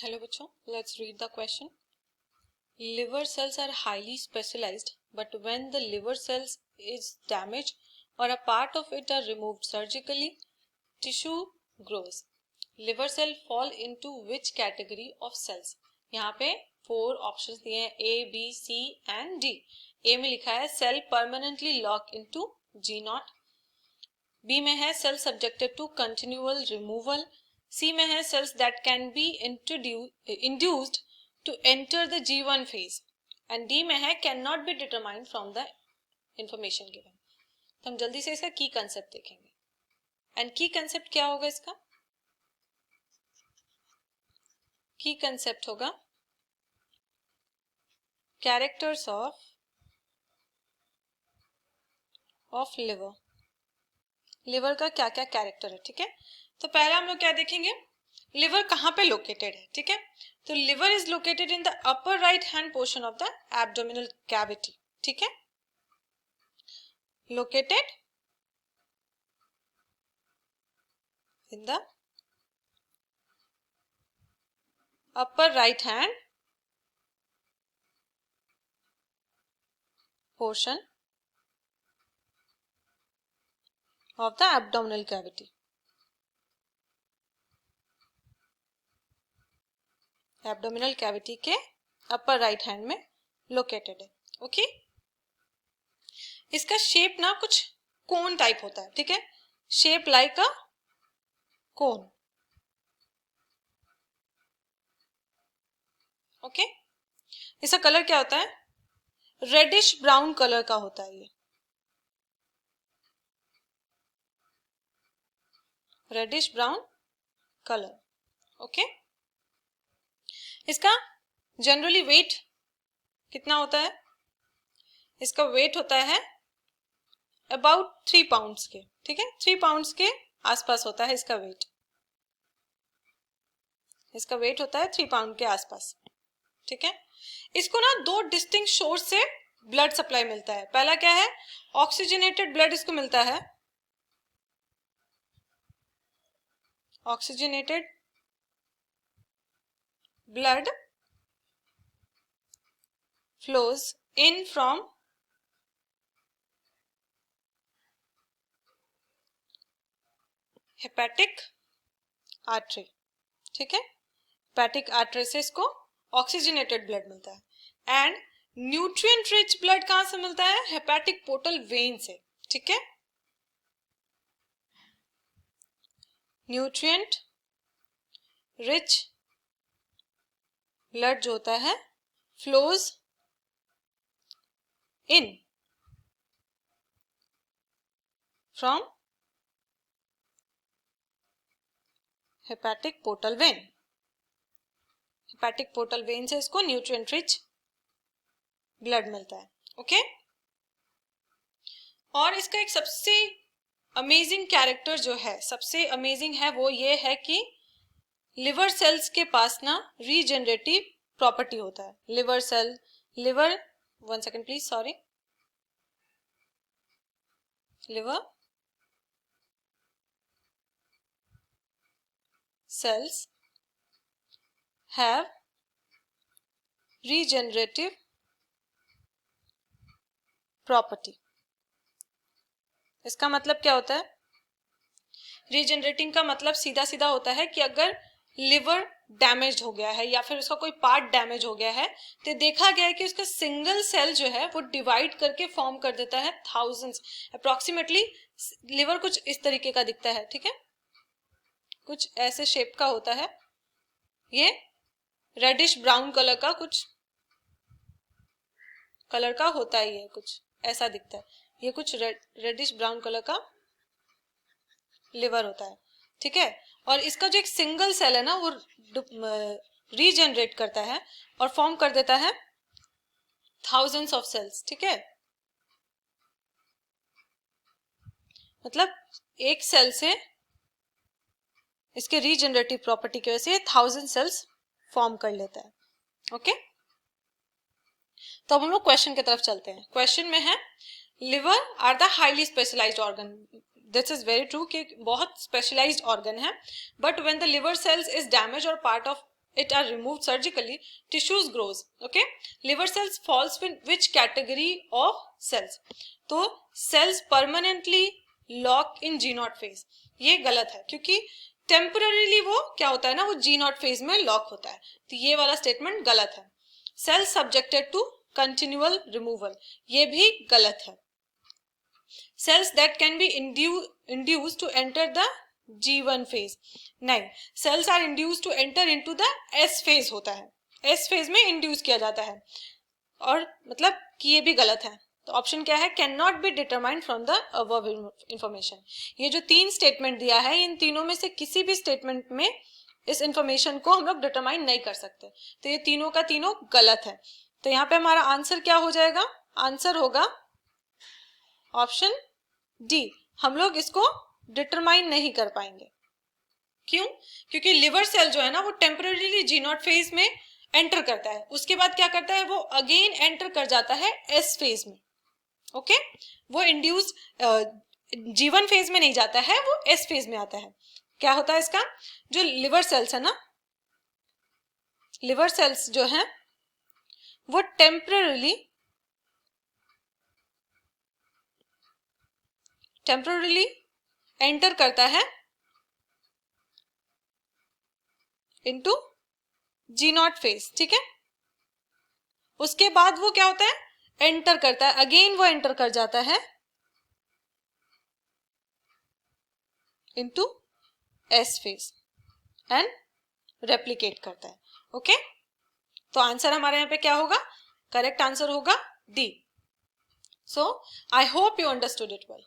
Hello बच्चों, let's read the question. Liver cells are highly specialized, but when the liver cells is damaged or a part of it are removed surgically, tissue grows. Liver cell fall into which category of cells? यहाँ पे 4 options दिए हैं A, B, C and D. A में लिखा है cell permanently lock into G0. B में है cell subjected to continual removal. C में है cells that can be induced to enter the G1 phase. And D में है cannot be determined from the information given. तो हम जल्दी से इसका की कंसेप्ट देखेंगे. एंड की कंसेप्ट क्या होगा इसका? की कंसेप्ट होगा कैरेक्टर्स ऑफ लिवर. लिवर का क्या क्या कैरेक्टर है, ठीक है. तो पहले हम लोग क्या देखेंगे, लिवर कहाँ पे लोकेटेड है, ठीक है. तो liver is located in the upper right hand portion of the abdominal cavity, ठीक है. Located in the upper right hand portion of the abdominal cavity. Abdominal cavity के अपर राइट हैंड में लोकेटेड है. Okay. इसका shape ना कुछ कोन type होता है, ठीक है. शेप लाइक अ कोन. ओके. इसका कलर क्या होता है? रेडिश ब्राउन कलर का होता है. ये रेडिश ब्राउन कलर. ओके. इसका जनरली वेट कितना होता है? इसका वेट होता है अबाउट 3 पाउंड्स के, ठीक है. 3 पाउंड्स के आसपास होता है इसका वेट. इसका वेट होता है 3 पाउंड के आसपास, ठीक है. इसको ना 2 डिस्टिंक्ट सोर्स से ब्लड सप्लाई मिलता है. पहला क्या है? ऑक्सीजनेटेड ब्लड इसको मिलता है. Oxygenated blood flows in from hepatic artery, ठीक है. hepatic artery से इसको ऑक्सीजनेटेड ब्लड मिलता है. एंड न्यूट्रिएंट रिच ब्लड कहां से मिलता है? हेपेटिक पोर्टल वेन से, ठीक है. न्यूट्रिएंट रिच ब्लड जो होता है flows in from hepatic portal vein. Hepatic portal vein से इसको न्यूट्रिएंट रिच ब्लड मिलता है. ओके. और इसका एक सबसे अमेजिंग कैरेक्टर जो है, सबसे अमेजिंग है, वो ये है कि लिवर सेल्स के पास ना रीजनरेटिव प्रॉपर्टी होता है. Liver cell, liver, 1 second please, sorry. Liver cells have regenerative property. इसका मतलब क्या होता है? रीजनरेटिंग का मतलब सीधा सीधा होता है कि अगर लिवर डैमेज हो गया है या फिर उसका कोई पार्ट डैमेज हो गया है, तो देखा गया है कि उसका सिंगल सेल जो है वो डिवाइड करके फॉर्म कर देता है थाउजेंड्स. अप्रोक्सीमेटली लिवर कुछ इस तरीके का दिखता है, ठीक है. कुछ ऐसे शेप का होता है. ये रेडिश ब्राउन कलर का कुछ कलर का होता है. ये कुछ ऐसा दिखता है. ये कुछ रेडिश ब्राउन कलर का लिवर होता है, ठीक है. और इसका जो एक सिंगल सेल है ना, वो रीजनरेट करता है और फॉर्म कर देता है थाउजेंड्स ऑफ सेल्स, ठीक है. मतलब एक सेल से इसके रीजनरेटिव प्रॉपर्टी की वजह से 1000 सेल्स फॉर्म कर लेता है. ओके. तो अब हम लोग क्वेश्चन की तरफ चलते हैं. क्वेश्चन में है liver are the highly specialized organ. This is very true कि बहुत स्पेशलाइज्ड ऑर्गन है. But when the liver cells is damage और part of it are removed surgically, tissues grows. Okay, liver cells falls in which category of cells? तो cells permanently lock in G0 phase, ये गलत है क्योंकि temporarily वो क्या होता है ना, वो G0 फेज में लॉक होता है, तो ये वाला स्टेटमेंट गलत है. Cells subjected to continual removal, ये भी गलत है. Cells that can be induced to enter the G1 phase, नहीं, cells are induced to enter into the S phase होता है, S फेज में इंड्यूस किया जाता है, और मतलब कि ये भी गलत है. तो ऑप्शन क्या है? Can not be determined from the above information. ये जो 3 स्टेटमेंट दिया है, इन तीनों में से किसी भी स्टेटमेंट में इस इंफॉर्मेशन को हम लोग डिटरमाइन नहीं कर सकते, तो ये तीनों का तीनों गलत है. तो यहाँ पे हमारा आंसर क्या हो जाएगा? आंसर होगा ऑप्शन डी. हम लोग इसको डिटरमाइन नहीं कर पाएंगे. क्यों? क्योंकि लिवर सेल जो है ना, वो टेम्पररीली G0 फेज में एंटर करता है, उसके बाद क्या करता है, वो अगेन एंटर कर जाता है S फेज में. ओके, वो इंड्यूस G1 फेज में नहीं जाता है, वो S फेज में आता है. क्या होता है इसका? जो लिवर सेल्स है ना, लिवर सेल्स जो है वो टेम्पररीली एंटर करता है इनटू G0 फेज. ठीक है, उसके बाद वो क्या होता है, एंटर करता है, अगेन वो एंटर कर जाता है into S phase and replicate करता है. ओके, तो आंसर हमारे यहाँ पे क्या होगा? करेक्ट आंसर होगा D. So I hope you understood it well.